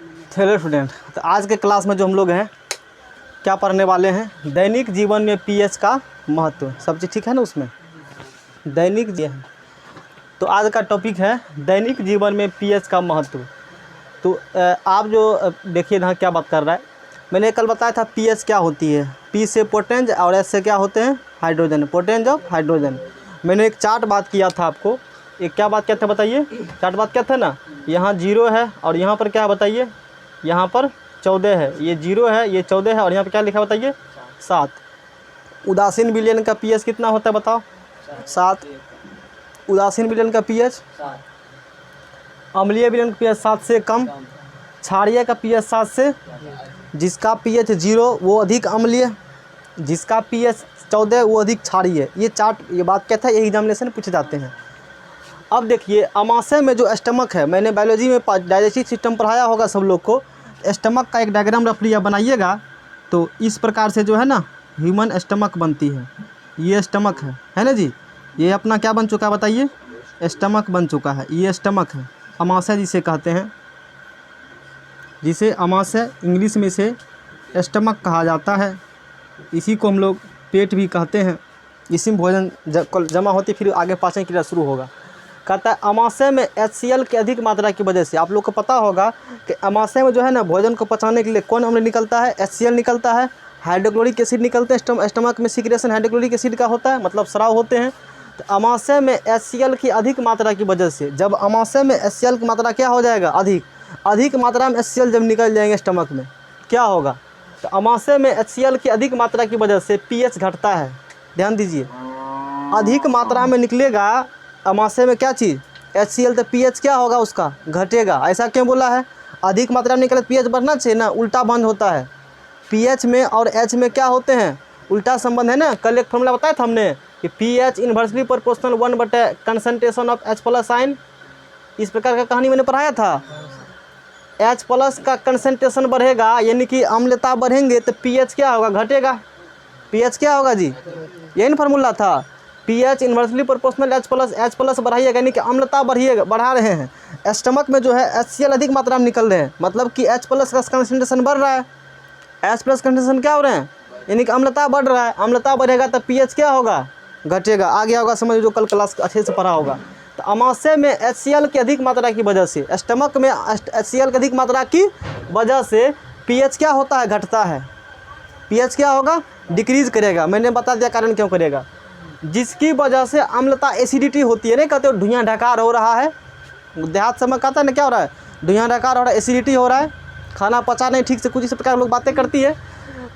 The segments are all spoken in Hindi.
हेलो स्टूडेंट, तो आज के क्लास में जो हम लोग हैं क्या पढ़ने वाले हैं, दैनिक जीवन में पीएच का महत्व। सब चीज़ ठीक है ना उसमें? दैनिक जीवन, तो आज का टॉपिक है दैनिक जीवन में पीएच का महत्व। तो आप जो देखिए ना क्या बात कर रहा है, मैंने कल बताया था पीएच क्या होती है। पी से पोटेंज और एस से क्या होते हैं, हाइड्रोजन, पोटेंज ऑफ हाइड्रोजन। मैंने एक चार्ट बात किया था आपको, एक क्या बात क्या था बताइए? चार्ट बात क्या था ना, यहाँ 0 है और यहाँ पर क्या है बताइए, यहाँ पर 14 है, ये 0 है, ये 14 है और यहाँ पर क्या लिखा है बताइए, 7। उदासीन विलयन का पीएच कितना होता है बताओ? 7। उदासीन विलयन का पीएच, अम्लीय विलयन का पीएच 7 से कम, क्षारीय का पीएच 7 से, जिसका पीएच 0 वो अधिक अम्लीय, जिसका पीएच 14 वो अधिक क्षारीय। ये चार्ट, ये बात क्या था, ये एग्जामिनेशन पूछे जाते हैं। अब देखिए अमाशय में जो स्टमक है, मैंने बायोलॉजी में डाइजेस्टिव सिस्टम पढ़ाया होगा सब लोग को। स्टमक का एक डायग्राम रफली आप बनाइएगा तो इस प्रकार से जो है ना ह्यूमन स्टमक बनती है। ये स्टमक है ना जी, ये अपना क्या बन चुका है बताइए, स्टमक बन चुका है। ये स्टमक है, अमाशय जिसे कहते हैं, जिसे अमाशय इंग्लिश में से स्टमक कहा जाता है। इसी को हम लोग पेट भी कहते हैं। इसी में भोजन जमा होती फिर आगे पाचन क्रिया शुरू होगा। कहता है अमाशय में HCl की अधिक मात्रा की वजह से, आप लोग को पता होगा कि अमाशय में जो है ना भोजन को पचाने के लिए कौन अम्ल निकलता है, HCl निकलता है, हाइड्रोक्लोरिक एसिड निकलते हैं। स्टमक में सिक्रेशन हाइड्रोक्लोरिक एसिड का होता है, मतलब स्राव होते हैं। तो अमाशय में HCl की अधिक मात्रा की वजह से, जब अमाशय में HCl की मात्रा क्या हो जाएगा, अधिक मात्रा में HCl जब निकल जाएंगे स्टमक में क्या होगा, तो अमाशय में HCl की अधिक मात्रा की वजह से पीएच घटता है। ध्यान दीजिए, अधिक मात्रा में निकलेगा अमाशय में क्या चीज़, HCl, तो पीएच क्या होगा उसका, घटेगा। ऐसा क्यों बोला है? अधिक मात्रा में निकले पीएच बढ़ना चाहिए ना, उल्टा बंद होता है। पीएच में और एच में क्या होते हैं, उल्टा संबंध है ना। कल एक फॉर्मूला बताया था हमने कि pH inversely proportional 1/, concentration of H+ ion. इस प्रकार का कहानी मैंने पढ़ाया था। H+ का कंसंट्रेशन बढ़ेगा यानी कि अम्लता बढ़ेंगे तो पीएच क्या होगा, घटेगा। पीएच क्या होगा जी, यही ना फार्मूला था। पीएच इन्वर्सली प्रोपोर्शनल H+ बढ़ाइएगा यानी कि अम्लता बढ़ा रहे हैं। स्टमक में जो है HCl अधिक मात्रा में निकल रहे हैं, मतलब कि H+ का कंसंट्रेशन बढ़ रहा है। H+ कंसंट्रेशन क्या हो रहे हैं, यानी कि अम्लता बढ़ रहा है। अम्लता बढ़ेगा तो पीएच क्या होगा, घटेगा। आ गया होगा समझ, जो कल क्लास अच्छे से पढ़ा होगा। तो अमाशय में HCl की अधिक मात्रा की वजह से, स्टमक में HCl की अधिक मात्रा की वजह से पीएच क्या होता है, घटता है। पीएच क्या होगा, डिक्रीज करेगा। मैंने बता दिया कारण क्यों करेगा, जिसकी वजह से अम्लता एसिडिटी होती है। नहीं कहते हो धुआं ढकार हो रहा है, देहात समय कहता है ना, क्या हो रहा है, धुआं ढकार हो रहा है, एसिडिटी हो रहा है, खाना पचा नहीं ठीक से, कुछ इस प्रकार लोग बातें करती है।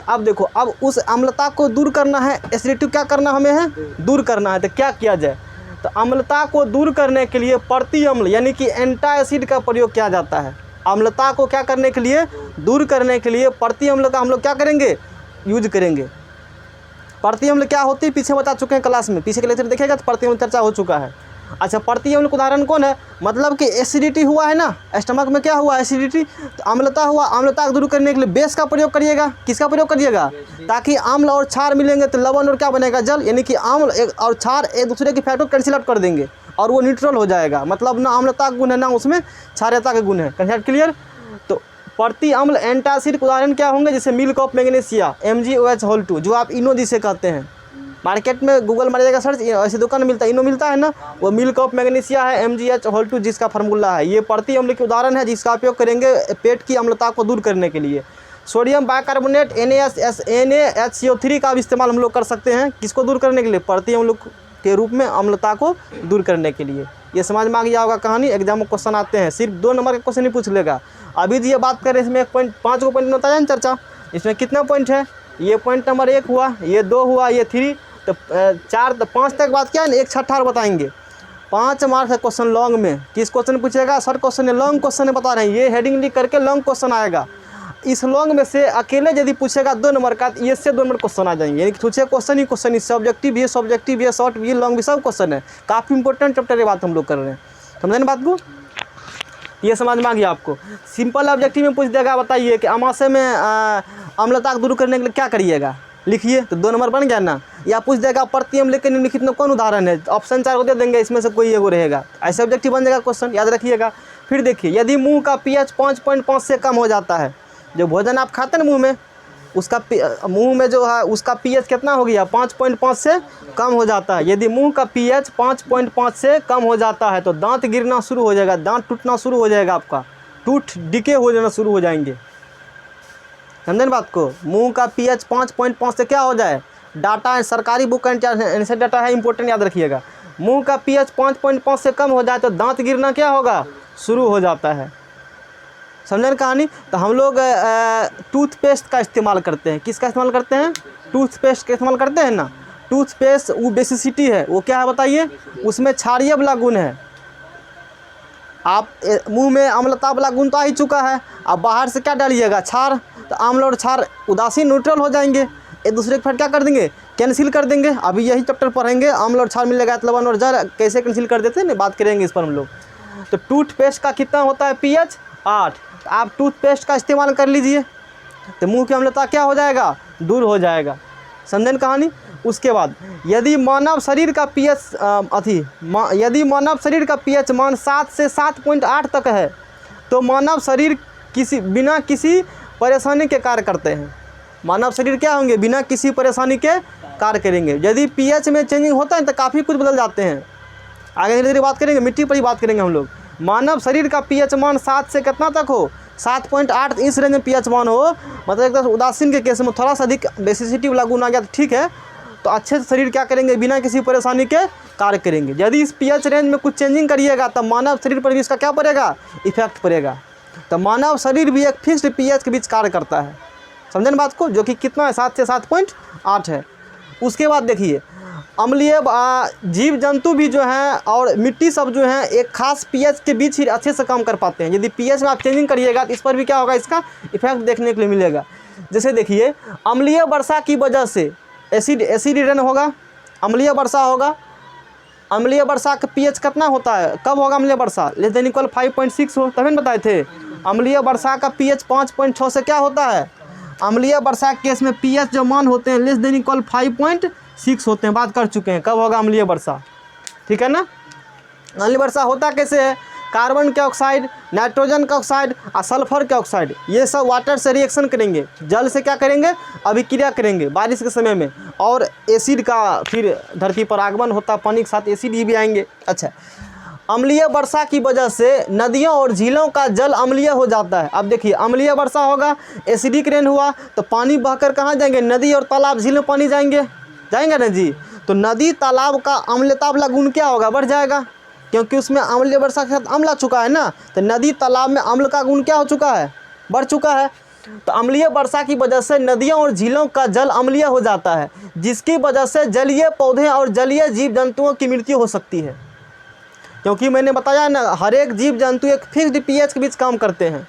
अब देखो, अब उस अम्लता को दूर करना है, एसिडिटी क्या करना हमें है, दूर करना है। तो क्या किया जाए, तो अम्लता को दूर करने के लिए प्रति अम्ल यानी कि एंटासिड का प्रयोग किया जाता है। अम्लता को क्या करने के लिए, दूर करने के लिए प्रति अम्ल का हम लोग क्या करेंगे, यूज करेंगे। प्रति अम्ल क्या होती है पीछे बता चुके हैं क्लास में, पीछे के लेक्चर देखेगा तो प्रति अम्ल चर्चा हो चुका है। अच्छा, प्रति अम्ल का उदाहरण कौन है, मतलब कि एसिडिटी हुआ है ना, स्टमक में क्या हुआ, एसिडिटी, तो अम्लता हुआ। अम्लता को दूर करने के लिए बेस का प्रयोग करिएगा। किसका प्रयोग करिएगा, ताकि अम्ल और क्षार मिलेंगे तो लवण और क्या बनेगा, जल, यानी कि अम्ल और क्षार एक दूसरे की फैक्ट को कैंसिल आउट कर देंगे और वो न्यूट्रल हो जाएगा। मतलब ना अम्लता का गुण है ना उसमें क्षारीयता का गुण है। Concept clear? तो प्रति अम्ल एंटासिड के उदाहरण क्या होंगे, जैसे मिल्क ऑफ मैग्नीशिया MgOH2, जो आप इनो जिसे कहते हैं। मार्केट में गूगल मारिएगा सर्च, ऐसी दुकान मिलता है, इनो मिलता है ना, वो मिल्क ऑफ मैग्नीशिया है, MgOH2 जिसका फार्मूला है। ये प्रति अम्ल के उदाहरण है जिसका उपयोग करेंगे पेट की अम्लता को दूर करने के लिए। सोडियम बाइकार्बोनेट NaHCO3 का भी इस्तेमाल हम लोग कर सकते हैं, किसको दूर करने के लिए, प्रति अम्ल के रूप में अम्लता को दूर करने के लिए। ये समझ में आ गया होगा कहानी। एग्जाम में क्वेश्चन आते हैं, सिर्फ 2 नंबर का क्वेश्चन ही पूछ लेगा। अभी ये बात करें, इसमें 5 को पॉइंट होता है ना चर्चा, इसमें कितना पॉइंट है, ये पॉइंट नंबर 1 हुआ, ये 2 हुआ, ये 3, तो 4 तो 5 तक बात क्या है ना, 1 छठा और बताएंगे। 5 मार्क्स है क्वेश्चन लॉन्ग में। किस क्वेश्चन पूछेगा, शॉर्ट क्वेश्चन है, लॉन्ग क्वेश्चन है बता रहे हैं, ये हेडिंग लिख करके लॉन्ग क्वेश्चन आएगा। इस लॉन्ग में से अकेले यदि पूछेगा 2 नंबर का, ये से 2 नंबर क्वेश्चन आ जाएंगे, यानी कि पूछे क्वेश्चन ही सब्जेक्टिव भी है, शॉर्ट भी है, लॉन्ग भी, सब क्वेश्चन है। काफ़ी इंपॉर्टेंट चैप्टर ये बात हम लोग कर रहे हैं, समझे ना बात को, ये समझ में आ गया आपको। सिंपल ऑब्जेक्टिव में पूछ देगा, बताइए कि अमाशय में अम्लता को दूर करने के लिए क्या करिएगा, लिखिए, तो 2 नंबर बन गया ना। या पूछ देगा प्रति अम्ल के निम्नलिखित में कौन उदाहरण है, ऑप्शन 4 को दे देंगे, इसमें से कोई एगो रहेगा, ऐसे ऑब्जेक्टिव बन जाएगा क्वेश्चन, याद रखिएगा। फिर देखिए यदि मुंह का pH 5.5 से कम हो जाता है, जो भोजन आप खाते हैं ना मुंह में, उसका मुंह में जो है उसका pH कितना हो गया, 5.5 से कम हो जाता है। यदि मुंह का pH 5.5 से कम हो जाता है तो दांत गिरना शुरू हो जाएगा, दांत टूटना शुरू हो जाएगा, आपका टूथ डिके हो जाना शुरू हो जाएंगे। समझे ना बात को। मुंह का pH 5.5 से क्या हो जाए, डाटा है सरकारी बुक का आंसर डाटा है, इंपॉर्टेंट याद रखिएगा। मुंह का pH 5.5 से कम हो जाए तो दांत गिरना क्या होगा, शुरू हो जाता है। समझे ना कहानी। तो हम लोग टूथपेस्ट का इस्तेमाल करते हैं। किसका इस्तेमाल करते हैं, टूथपेस्ट का इस्तेमाल करते हैं ना। टूथपेस्ट वो बेसिसिटी है, वो क्या है बताइए, उसमें क्षारीय वाला गुण है। आप मुंह में अम्लता वाला गुण तो आ ही चुका है, आप बाहर से क्या डालिएगा, क्षार, तो अम्ल और क्षार उदासीन न्यूट्रल हो जाएंगे, एक दूसरे के फिर क्या कर देंगे, कैंसिल कर देंगे। अभी यही चैप्टर पढ़ेंगे, अम्ल और क्षार मिलेगा तो लवण और जल कैसे कैंसिल कर देते हैं ना, बात करेंगे इस पर हम लोग। तो टूथपेस्ट का कितना होता है pH 8, तो आप टूथपेस्ट का इस्तेमाल कर लीजिए तो मुंह की अम्लता क्या हो जाएगा, दूर हो जाएगा। समझे ना कहानी। उसके बाद यदि मानव शरीर का pH यदि मानव शरीर का pH मान 7 से 7.8 तक है तो मानव शरीर बिना किसी परेशानी के कार्य करते हैं। मानव शरीर क्या होंगे, बिना किसी परेशानी के कार्य करेंगे। यदि pH में चेंजिंग होता है तो काफ़ी कुछ बदल जाते हैं। आगे धीरे धीरे बात करेंगे, मिट्टी पर ही बात करेंगे हम लोग। मानव शरीर का pH मान 7 से कितना तक हो, 7.8 इस रेंज में pH मान हो, मतलब एकदम उदासीन के केस में थोड़ा सा अधिक बेसिसिटी वाला गुण आ गया तो ठीक है, तो अच्छे से शरीर क्या करेंगे, बिना किसी परेशानी के कार्य करेंगे। यदि इस pH रेंज में कुछ चेंजिंग करिएगा तो मानव शरीर पर भी इसका क्या पड़ेगा, इफेक्ट पड़ेगा। तो मानव शरीर भी एक फिक्स्ड pH के बीच कार्य करता है। समझे ना बात को, जो कि कितना है, 7 से 7.8 है। उसके बाद देखिए अम्लीय जीव जंतु भी जो हैं और मिट्टी सब जो हैं एक खास pH के बीच ही अच्छे से काम कर पाते हैं। यदि pH में आप चेंजिंग करिएगा तो इस पर भी क्या होगा, इसका इफेक्ट देखने के लिए मिलेगा। जैसे देखिए अम्लीय वर्षा की वजह से एसिड रेन होगा, अम्लीय वर्षा होगा। अम्लीय वर्षा का pH कितना होता है, कब होगा अम्लीय वर्षा, लेस देन इक्वल 5.6 हो, तभी बताए थे। अम्लीय वर्षा का pH 5.6 से क्या होता है, अम्लीय वर्षा के केस में pH जो मान होते हैं लेस देन इक्वल 5.6 होते हैं, बात कर चुके हैं। कब होगा अम्लीय वर्षा, ठीक है ना। अम्लीय वर्षा होता कैसे है, कार्बन के ऑक्साइड, नाइट्रोजन का ऑक्साइड और सल्फर के ऑक्साइड ये सब वाटर से रिएक्शन करेंगे, जल से क्या करेंगे, अभिक्रिया करेंगे बारिश के समय में, और एसिड का फिर धरती पर आगमन होता है, पानी के साथ एसिड ही भी आएंगे। अच्छा, अम्लीय वर्षा की वजह से नदियों और झीलों का जल अम्लीय हो जाता है। अब देखिए अम्लीय वर्षा होगा, एसिडिक रेन हुआ तो पानी बहकर कहाँ जाएंगे, नदी और तालाब झील में पानी जाएंगे ना जी। तो नदी तालाब का अम्लता वाला गुण क्या होगा, बढ़ जाएगा, क्योंकि उसमें अम्लीय वर्षा के साथ अम्ल आ चुका है ना। तो नदी तालाब में अम्ल का गुण क्या हो चुका है, बढ़ चुका है। तो अम्लीय वर्षा की वजह से नदियों और झीलों का जल अम्लीय हो जाता है, जिसकी वजह से जलीय पौधे और जलीय जीव जंतुओं की मृत्यु हो सकती है। क्योंकि मैंने बताया ना, हर एक जीव जंतु एक फिक्स्ड pH के बीच काम करते हैं।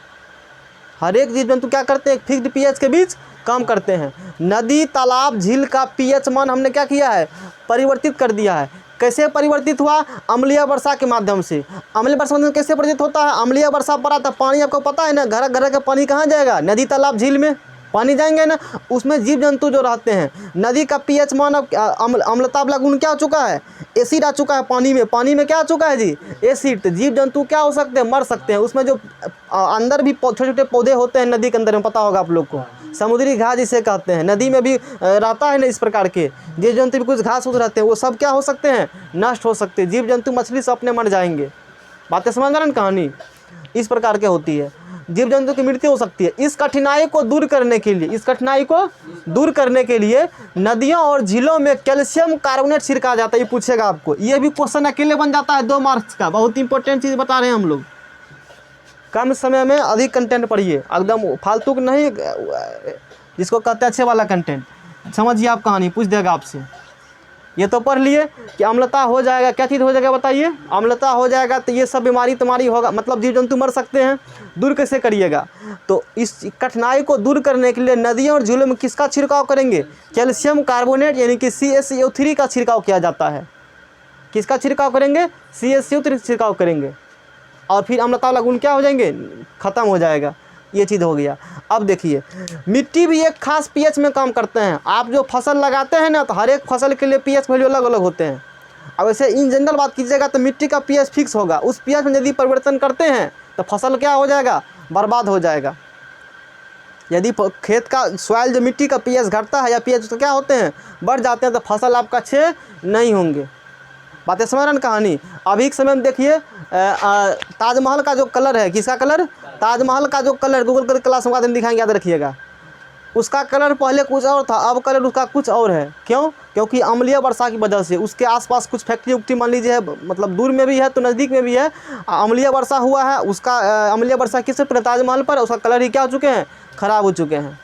हर एक जीव जंतु क्या करते हैं, एक फिक्स्ड pH के बीच काम करते हैं। नदी तालाब झील का pH मान हमने क्या किया है, परिवर्तित कर दिया है। कैसे परिवर्तित हुआ, अम्लीय वर्षा के माध्यम से। अम्लीय वर्षा कैसे परिवर्तित होता है, अम्लीय वर्षा पड़ा तो पानी आपको पता है ना, घर घर का पानी कहाँ जाएगा, नदी तालाब झील में पानी जाएंगे ना। उसमें जीव जंतु जो रहते हैं, नदी का pH मान अब अम्लता वाला गुण क्या हो चुका है, एसिड आ चुका है पानी में। पानी में क्या आ चुका है जी, एसिड। तो जीव जंतु क्या हो सकते हैं, मर सकते हैं। उसमें जो अंदर भी छोटे छोटे पौधे होते हैं नदी के अंदर में, पता होगा आप लोग को, समुद्री घास जिसे कहते हैं, नदी में भी रहता है ना इस प्रकार के जीव जंतु भी, कुछ घास रहते हैं, वो सब क्या हो सकते हैं, नष्ट हो सकते हैं। जीव जंतु मछली से अपने मर जाएंगे। बातें समझ रहे हैं कहानी, इस प्रकार की होती है, जीव जंतु की मृत्यु हो सकती है। इस कठिनाई को दूर करने के लिए नदियों और झीलों में कैल्शियम कार्बोनेट छिड़का जाता है। ये पूछेगा आपको, ये भी क्वेश्चन अकेले बन जाता है 2 मार्क्स का। बहुत इंपॉर्टेंट चीज़ बता रहे हैं हम लोग, कम समय में अधिक कंटेंट पढ़िए, एकदम फालतू नहीं, जिसको कहते हैं अच्छे वाला कंटेंट। समझिए आप कहानी, पूछ देगा आपसे। ये तो पढ़ लिए कि अम्लता हो जाएगा, क्या चीज़ हो जाएगा बताइए, अम्लता हो जाएगा तो ये सब बीमारी तुम्हारी होगा, मतलब जीव जंतु मर सकते हैं। दूर कैसे करिएगा, तो इस कठिनाई को दूर करने के लिए नदियों और झीलों में किसका छिड़काव करेंगे, कैल्शियम कार्बोनेट यानी कि CaCO3 का छिड़काव किया जाता है। किसका छिड़काव करेंगे, CaCO3 छिड़काव करेंगे, और फिर अम्लता वाला गुण क्या हो जाएंगे, ख़त्म हो जाएगा। ये चीज़ हो गया। अब देखिए मिट्टी भी एक खास pH में काम करते हैं। आप जो फसल लगाते हैं ना, तो हर एक फसल के लिए pH वैल्यू अलग अलग होते हैं। अब ऐसे इन जनरल बात कीजिएगा तो मिट्टी का pH फिक्स होगा, उस pH में यदि परिवर्तन करते हैं तो फसल क्या हो जाएगा, बर्बाद हो जाएगा। यदि खेत का सॉइल जो मिट्टी का पीएच घटता है या पीएच तो क्या होते हैं, बढ़ जाते हैं, तो फसल आपका अच्छे नहीं होंगे। बातें समझ रहे हैं कहानी। अभी के समय में देखिए ताजमहल का जो कलर है, किसका कलर, ताजमहल का जो कलर, गूगल कर क्लास में दिखाएंगे, याद रखिएगा। उसका कलर पहले कुछ और था, अब कलर उसका कुछ और है। क्यों? क्योंकि अम्लीय वर्षा की वजह से उसके आसपास कुछ फैक्ट्री उक्ट्री मान लीजिए है, मतलब दूर में भी है तो नज़दीक में भी है, अम्लीय वर्षा हुआ है। उसका अम्लीय वर्षा किस पर, ताजमहल पर, उसका कलर ही क्या हो चुके हैं, ख़राब हो चुके हैं।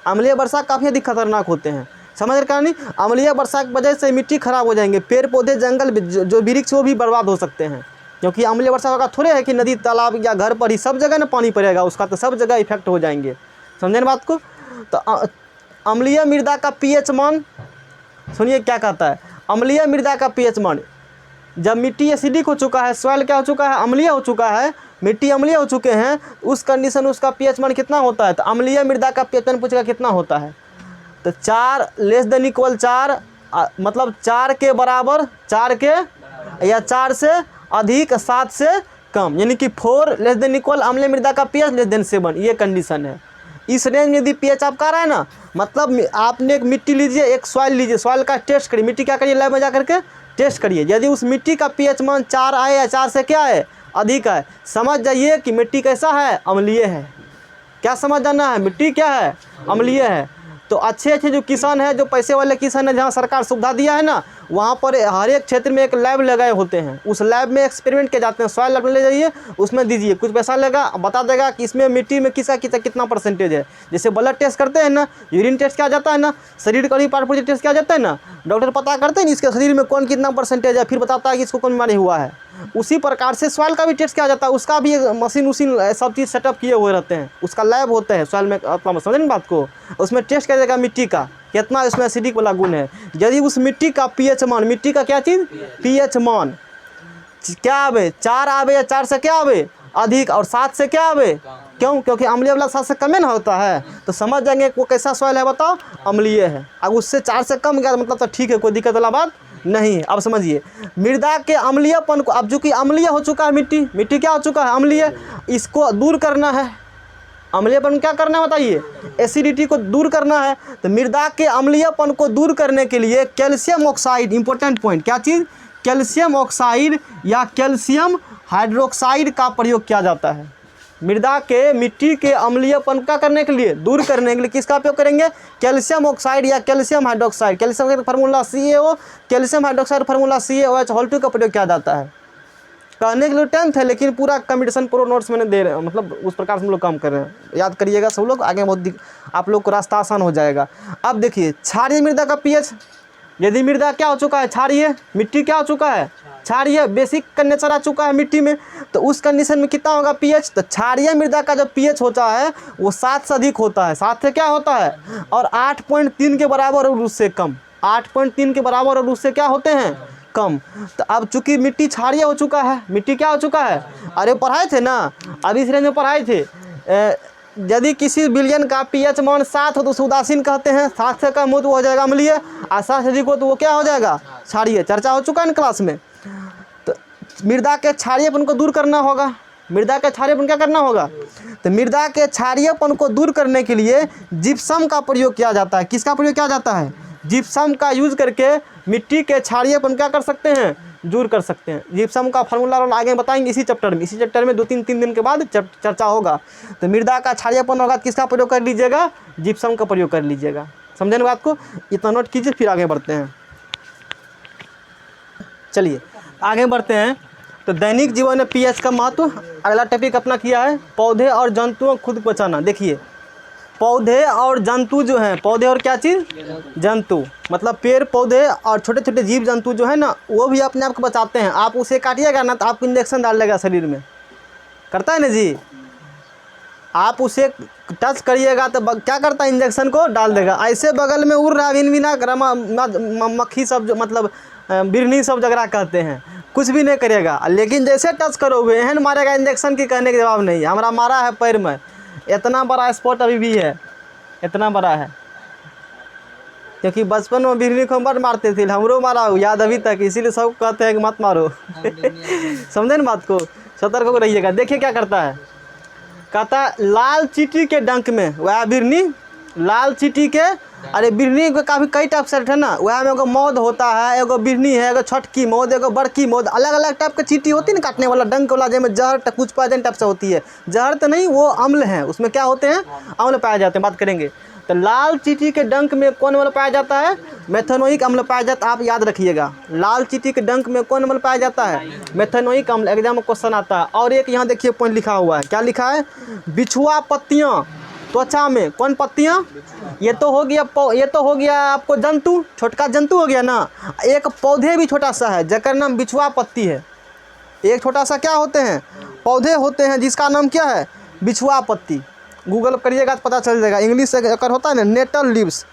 अम्लीय वर्षा काफ़ी अधिक खतरनाक होते हैं, समझ रहे कहानी। अम्लीय वर्षा की वजह से मिट्टी खराब हो जाएंगे, पेड़ पौधे जंगल जो वृक्ष वो भी बर्बाद हो सकते हैं। क्योंकि अम्लीय वर्षा का थोड़े है कि नदी तालाब या घर पर ही सब जगह ना पानी पड़ेगा, उसका तो सब जगह इफेक्ट हो जाएंगे, समझे ना बात को। तो अम्लीय मृदा का पीएच मान, सुनिए क्या कहता है, अम्लीय मृदा का पीएच मान, जब मिट्टी एसिडिक हो चुका है, सॉइल क्या हो चुका है, अम्लीय हो चुका है, मिट्टी अम्लीय हो चुके हैं, उस कंडीशन उसका पीएच मान कितना होता है। तो अम्लीय मृदा का पीएच मान पूछेगा कितना होता है, तो 4 <= 4, मतलब 4 के बराबर, 4 के या 4 से अधिक 7 से कम, यानी कि 4 <= अम्लीय मृदा का पीएच <= 7, ये कंडीशन है। इस रेंज में यदि पीएच आपका आ रहा है ना, मतलब आपने एक मिट्टी लीजिए, एक सॉइल लीजिए, सॉइल का टेस्ट करिए, मिट्टी क्या करिए, लैब में जा करके टेस्ट करिए। यदि उस मिट्टी का पीएच मान 4 आए या 4 से क्या है, अधिक है, समझ जाइए कि मिट्टी कैसा है, अम्लीय है। क्या समझ जाना है, मिट्टी क्या है, अम्लीय है। तो अच्छे जो किसान हैं, जो पैसे वाले किसान हैं, जहाँ सरकार सुविधा दिया है ना, वहाँ पर हर एक क्षेत्र में एक लैब लगाए होते हैं। उस लैब में एक्सपेरिमेंट किए जाते हैं, सॉइल लैब ले जाइए, उसमें दीजिए, कुछ पैसा लगा, बता देगा कि इसमें मिट्टी में किसका कितना परसेंटेज है। जैसे ब्लड टेस्ट करते हैं ना, यूरिन टेस्ट किया जाता है ना, शरीर का पार्ट पुर्जे टेस्ट किया जाता है ना, डॉक्टर पता करते हैं ना इसके शरीर में कौन कितना परसेंटेज है, फिर बताता है कि इसको कौन बीमारी हुआ है। उसी प्रकार से सॉइल का भी टेस्ट किया जाता है, उसका भी मशीन उसीन सब चीज़ सेटअप किए हुए रहते हैं, उसका लैब होता है सॉइल में, समझे ना बात को। उसमें टेस्ट किया जाएगा मिट्टी का कितना इसमें एसिडिक वाला गुण है। यदि उस मिट्टी का पीएच मान, मिट्टी का क्या चीज़, पीएच मान क्या आवे, 4 आवे या 4 से क्या आवे, अधिक, और 7 से क्या आवे, क्यों, क्योंकि अम्लीय वाला 7 से कम है ना होता है, तो समझ जाएंगे वो कैसा सॉइल है, बताओ, अम्लीय है। अब उससे 4 से कम गया मतलब तो ठीक है, कोई दिक्कत वाला बात नहीं है। अब समझिए मृदा के अम्लीयपन को, अब चूँकि अम्लीय हो चुका है मिट्टी क्या हो चुका है, अम्लीय, इसको दूर करना है। अम्लीयपन क्या करना है बताइए, एसिडिटी को दूर करना है। तो मृदा के अम्लीयपन को दूर करने के लिए कैल्शियम ऑक्साइड, इंपॉर्टेंट पॉइंट, क्या चीज़, कैल्शियम ऑक्साइड या कैल्शियम हाइड्रोक्साइड का प्रयोग किया जाता है। मृदा के मिट्टी के अम्लीयपन का करने के लिए, दूर करने के लिए किसका उपयोग करेंगे, कैल्शियम ऑक्साइड या कैल्शियम हाइड्रोक्साइड। कैल्शियम का formula CaO, calcium hydroxide formula CaOH2 का प्रयोग किया जाता है। कहने के लिए 10th है, लेकिन पूरा कम्पिटिशन प्रो नोट्स मैंने दे रहे हैं, मतलब उस प्रकार से हम लोग काम कर रहे हैं, याद करिएगा सब लोग, आगे बहुत आप लोग को रास्ता आसान हो जाएगा। अब देखिए क्षारीय मृदा का पीएच, यदि मृदा क्या हो चुका है, क्षारीय, मिट्टी क्या हो चुका है, क्षारीय, बेसिक का नेचर आ चुका है मिट्टी में, तो उस कंडीशन में कितना होगा पीएच, तो क्षारीय मृदा का जो पीएच होता है वो 7 से अधिक होता है, 7 से क्या होता है, और 8.3 के बराबर और उससे कम, 8.3 के बराबर और उससे क्या होते हैं, कम। तो अब चूंकि मिट्टी क्षारीय हो चुका है, मिट्टी क्या हो चुका है, अरे पढ़ाए थे ना, अभी इस रेंज में पढ़ाए थे, यदि किसी विलयन का पीएच मान 7 हो तो उसे उदासीन कहते हैं, 7 से कम हो तो हो जाएगा अम्लीय, और 7 से अधिक हो तो वो क्या हो जाएगा, क्षारीय। चर्चा हो चुका है ना क्लास में। तो मृदा के क्षारीयपन को दूर करना होगा, मृदा के क्षारीयपन क्या करना होगा, तो मृदा के क्षारीयपन को दूर करने के लिए जिप्सम का प्रयोग किया जाता है। किसका प्रयोग किया जाता है, जिप्सम का यूज करके मिट्टी के क्षारीयपन क्या कर सकते हैं, दूर कर सकते हैं। जिप्सम का फार्मूला आगे बताएंगे इसी चैप्टर में 2-3 दिन के बाद चर्चा होगा। तो मृदा का क्षारीयपन होगा, किसका प्रयोग कर लीजिएगा, जिप्सम का प्रयोग कर लीजिएगा, समझे ना बात को, इतना नोट कीजिए, फिर आगे बढ़ते हैं। चलिए आगे बढ़ते हैं। तो दैनिक जीवन में पीएच का महत्व, अगला टॉपिक अपना किया है पौधे और जंतुओं को खुद बचाना। देखिए पौधे और जंतु जो हैं, पौधे और क्या चीज़, जंतु, मतलब पेड़ पौधे और छोटे छोटे जीव जंतु जो है ना, वो भी अपने आप को बचाते हैं। आप उसे काटिएगा ना तो आपको इंजेक्शन डाल देगा शरीर में, करता है ना जी, आप उसे टच करिएगा तो क्या करता है, इंजेक्शन को डाल देगा। ऐसे बगल में उड़ रहा बिना मक्खी सब जो मतलब बिरनी सब जगरा कहते हैं, कुछ भी नहीं करेगा, लेकिन जैसे टच करोगे एहन मारेगा इंजेक्शन की कहने के जवाब नहीं। हमारा मारा है पैर में, इतना बड़ा स्पॉट अभी भी है, इतना बड़ा है, क्योंकि बचपन में बिरनी को बड़ मारते थे, हमरो मारा याद अभी तक, इसीलिए सब कहते हैं कि मत मारो समझे ना बात को। सतर्क हो रहिएगा। देखिए क्या करता है, कहता है लाल चींटी के डंक में वह बिरनी, लाल चींटी के, अरे बिरनी के काफ़ी कई टाइप से है ना, वह में एगो मौद होता है, एगो बिरनी है, एगो छोटकी मौद, एगो बड़की मौद, अलग अलग टाइप के चींटी होती है ना काटने वाला डंक वाला, जिसमें जहर कुछ पॉइजन टाइप से होती है। जहर तो नहीं, वो अम्ल हैं, उसमें क्या होते हैं, अम्ल पाए जाते हैं, बात करेंगे। तो लाल चींटी के डंक में कौन अम्ल पाया जाता है, मेथनोइक अम्ल पाया जाता है। आप याद रखिएगा, लाल चींटी के डंक में कौन अम्ल पाया जाता है, मेथनोइक अम्ल। एग्जाम में क्वेश्चन आता है। और एक यहाँ देखिए पॉइंट लिखा हुआ है, क्या लिखा है, बिछुआ पत्तियाँ त्वचा में, कौन पत्तियाँ, ये तो हो गया आपको जंतु, छोटका जंतु हो गया ना। एक पौधे भी छोटा सा है जकर नाम बिछुआ पत्ती है, एक छोटा सा क्या होते हैं, पौधे होते हैं जिसका नाम क्या है, बिछुआ पत्ती। गूगल करिएगा तो पता चल जाएगा। इंग्लिश से अगर होता है ना नेटल लीव्स,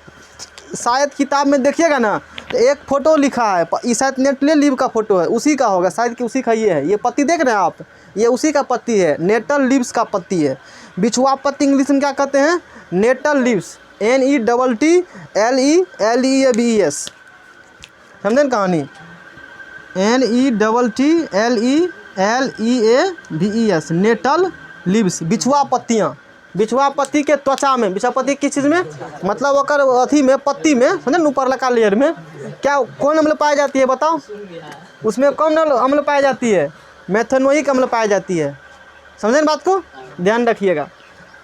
शायद किताब में देखिएगा ना तो एक फ़ोटो लिखा है, ये शायद नेटले लीव का फ़ोटो है, उसी का होगा शायद कि उसी का ये है, ये पत्ती देख रहे हैं आप, ये उसी का पत्ती है, नेटल लीव्स का पत्ती है। बिछुआ पत्ती इंग्लिश में क्या कहते हैं, नेटल लीव्स, NETTLELEABES, समझे ना कहानी, NETTLELEABES, नेटल लीव्स, बिछुआ पत्तियाँ। बिछुआ पत्ती के त्वचा में, बिछुआ पत्ती किस चीज़ में, मतलब ओकर अथी में, पत्ती में, समझे ना, ऊपर लगा लेयर में क्या कौन अम्ल पाई जाती है बताओ, उसमें कौन अम्ल पाई जाती है, मेथनोइक अम्ल पाई जाती है। समझे ना बात को, ध्यान रखिएगा,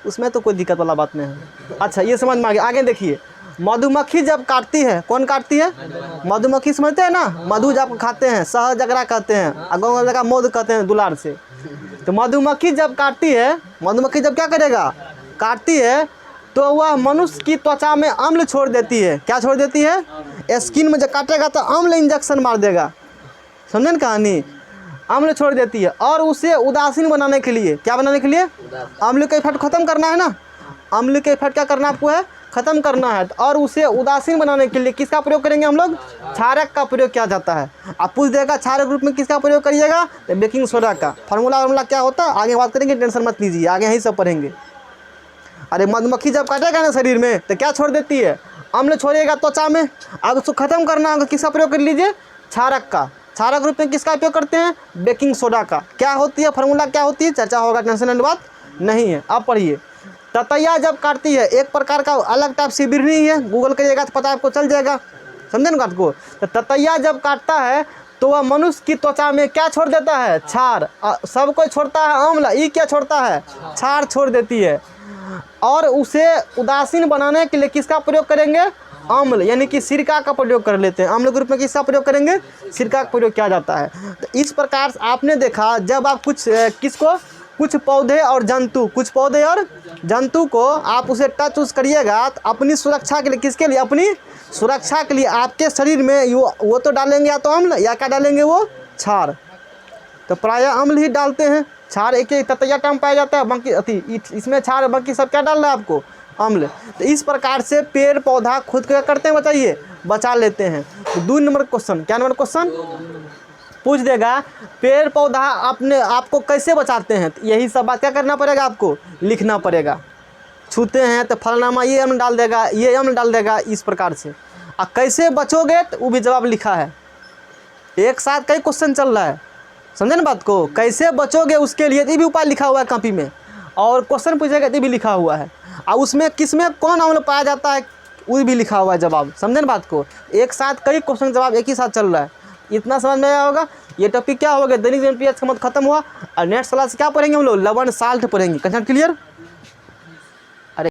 उसमें तो कोई दिक्कत वाला बात नहीं है। अच्छा ये समझ में आ गया। आगे देखिए, मधुमक्खी जब काटती है, कौन काटती है, मधुमक्खी, समझते हैं ना, मधु जब खाते हैं, शहद जगरा कहते हैं, गाँव जगह मधु कहते हैं दुलार से। तो मधुमक्खी जब काटती है, मधुमक्खी जब क्या करेगा, काटती है, तो वह मनुष्य की त्वचा में अम्ल छोड़ देती है। क्या छोड़ देती है, स्किन में जब काटेगा तो अम्ल इंजेक्शन मार देगा, समझे ना कहानी, अम्ल छोड़ देती है। और उसे उदासीन बनाने के लिए, क्या बनाने के लिए, अम्ल का इफेक्ट खत्म करना है ना, अम्ल के इफेक्ट क्या करना आपको है, खत्म करना है। और उसे उदासीन बनाने के लिए किसका प्रयोग करेंगे हम लोग, क्षारक का प्रयोग किया जाता है। आप पूछ देगा क्षारक रूप में किसका प्रयोग करिएगा, तो बेकिंग सोडा का। फार्मूला क्या होता है आगे बात करेंगे, टेंशन मत लीजिए, आगे यही सब पढ़ेंगे। अरे मधुमक्खी जब काटेगा ना शरीर में तो क्या छोड़ देती है, अम्ल छोड़ेगा त्वचा में। अब उसको खत्म करना होगा, किसका प्रयोग कर लीजिए, क्षारक का। क्षारक रूप में किसका उपयोग करते हैं, बेकिंग सोडा का। क्या होती है फार्मूला, क्या होती है, चर्चा होगा, टेंशन वाली बात नहीं है। अब पढ़िए, ततैया जब काटती है, एक प्रकार का अलग टाइप से बिरनी है, गूगल करिएगा तो पता आपको चल जाएगा, समझे ना बात को। तो ततैया जब काटता है तो वह मनुष्य की त्वचा में क्या छोड़ देता है, क्षार। सब कोई छोड़ता है अम्ल, ये क्या छोड़ता है, क्षार छोड़ देती है। और उसे उदासीन बनाने के लिए किसका प्रयोग करेंगे, अम्ल, यानी कि सिरका का प्रयोग कर लेते हैं। अम्ल के रूप में किसका प्रयोग करेंगे, सिरका का प्रयोग किया जाता है। तो इस प्रकार से आपने देखा, जब आप कुछ पौधे और जंतु, कुछ पौधे और जंतु को आप उसे टच उस करिएगा तो अपनी सुरक्षा के लिए, किसके लिए, अपनी सुरक्षा के लिए आपके शरीर में वो तो डालेंगे या तो अम्ल, या क्या डालेंगे, वो क्षार। तो प्रायः अम्ल ही डालते हैं, क्षार एक ततैया टाइम पाया जाता है, बाकी अति इसमें क्षार, बाकी सब क्या डाल रहा है आपको, अम्ल। तो इस प्रकार से पेड़ पौधा खुद क्या करते हैं, बताइए, बचा लेते हैं। तो 2 नंबर क्वेश्चन, क्या नंबर क्वेश्चन पूछ देगा, पेड़ पौधा अपने आपको कैसे बचाते हैं। तो यही सब बात क्या करना पड़ेगा, आपको लिखना पड़ेगा। छूते हैं तो फलनामा ये अम्ल डाल देगा, ये अम्ल डाल देगा, इस प्रकार से। और कैसे बचोगे तो वो भी जवाब लिखा है, एक साथ कई क्वेश्चन चल रहा है, समझे ना बात को। कैसे बचोगे उसके लिए ये भी उपाय लिखा हुआ है कॉपी में, और क्वेश्चन पूछेगा ये भी लिखा हुआ है। और उसमें किसमें कौन अम्ल पाया जाता है वो भी लिखा हुआ है जवाब, समझे ना बात को। एक साथ कई क्वेश्चन जवाब एक ही साथ चल रहा है, इतना समझ में आया होगा। ये टॉपिक क्या होगा, दैनिक जीवन पीएच का मतलब खत्म हुआ। और नेक्स्ट क्लास क्या पढ़ेंगे हम लोग, लवण साल्ट पढ़ेंगे। Concept clear.